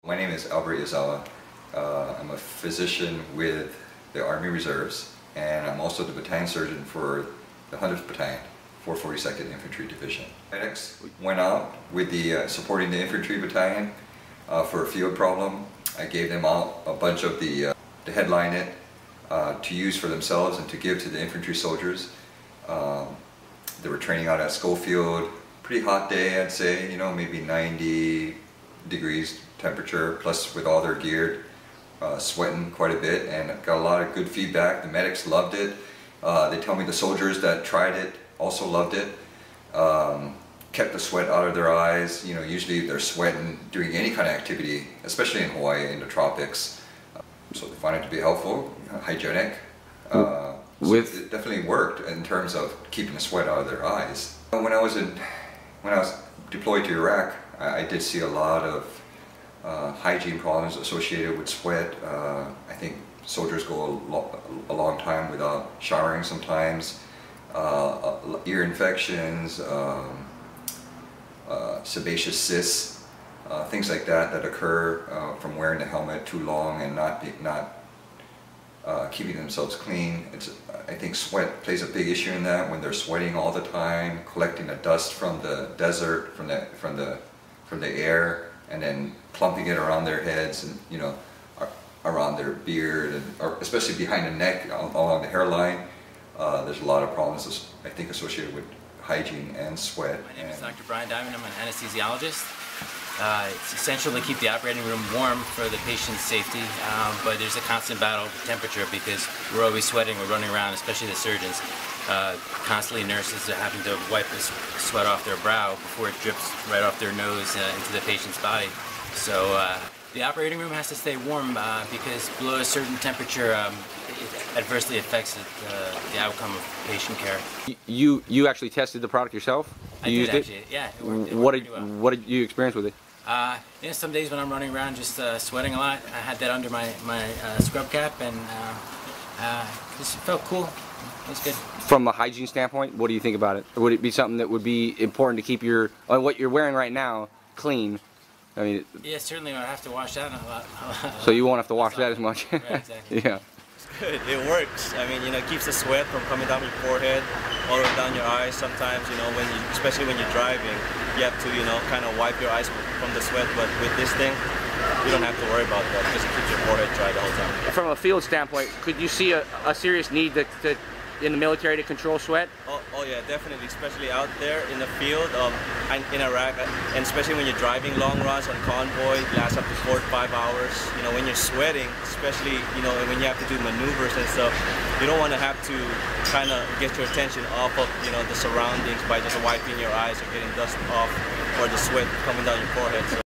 My name is Albert Yazawa. I'm a physician with the Army Reserves, and I'm also the battalion surgeon for the 100th Battalion, 442nd Infantry Division. Medics went out with the supporting the infantry battalion for a field problem. I gave them out a bunch of the to headline it, to use for themselves and to give to the infantry soldiers. They were training out at Schofield. Pretty hot day, I'd say, you know, maybe 90 degrees temperature, plus with all their gear, sweating quite a bit, and got a lot of good feedback. The medics loved it. They tell me the soldiers that tried it also loved it. Kept the sweat out of their eyes. You know, usually they're sweating doing any kind of activity, especially in Hawaii in the tropics. So they find it to be helpful, hygienic. So it definitely worked in terms of keeping the sweat out of their eyes. When I was deployed to Iraq, I did see a lot of hygiene problems associated with sweat. I think soldiers go a long time without showering sometimes. Ear infections, sebaceous cysts, things like that occur from wearing the helmet too long and not keeping themselves clean. I think sweat plays a big issue in that, when they're sweating all the time, collecting the dust from the desert, from the air, and then plumping it around their heads and, you know, around their beard, and or especially behind the neck, along the hairline. There's a lot of problems, I think, associated with hygiene and sweat. My name is Dr. Brian Diamond. I'm an anesthesiologist. It's essential to keep the operating room warm for the patient's safety, but there's a constant battle with temperature because we're always sweating, we're running around, especially the surgeons. Constantly nurses are having to wipe the sweat off their brow before it drips right off their nose into the patient's body. So the operating room has to stay warm because below a certain temperature it adversely affects the outcome of patient care. You actually tested the product yourself? I did actually, yeah. It worked What did you experience with it? Yeah, some days when I'm running around just sweating a lot, I had that under my scrub cap, and just felt cool. It was good. From a hygiene standpoint, what do you think about it? Would it be something that would be important to keep what you're wearing right now clean? I mean, yeah, certainly I have to wash that a lot. So you won't have to wash that as much. Right, exactly. Yeah. Good. It works. I mean, you know, it keeps the sweat from coming down your forehead, all the way down your eyes. Sometimes, you know, especially when you're driving, you have to, you know, kind of wipe your eyes from the sweat. But with this thing, you don't have to worry about that because it keeps your forehead dry the whole time. From a field standpoint, could you see a serious need in the military to control sweat? Oh yeah, definitely, especially out there in the field, in Iraq, and especially when you're driving long runs on convoy, lasts up to 4 to 5 hours. You know, when you're sweating, especially, you know, when you have to do maneuvers and stuff, you don't want to have to kind of get your attention off of, you know, the surroundings by just wiping your eyes or getting dust off or the sweat coming down your forehead. So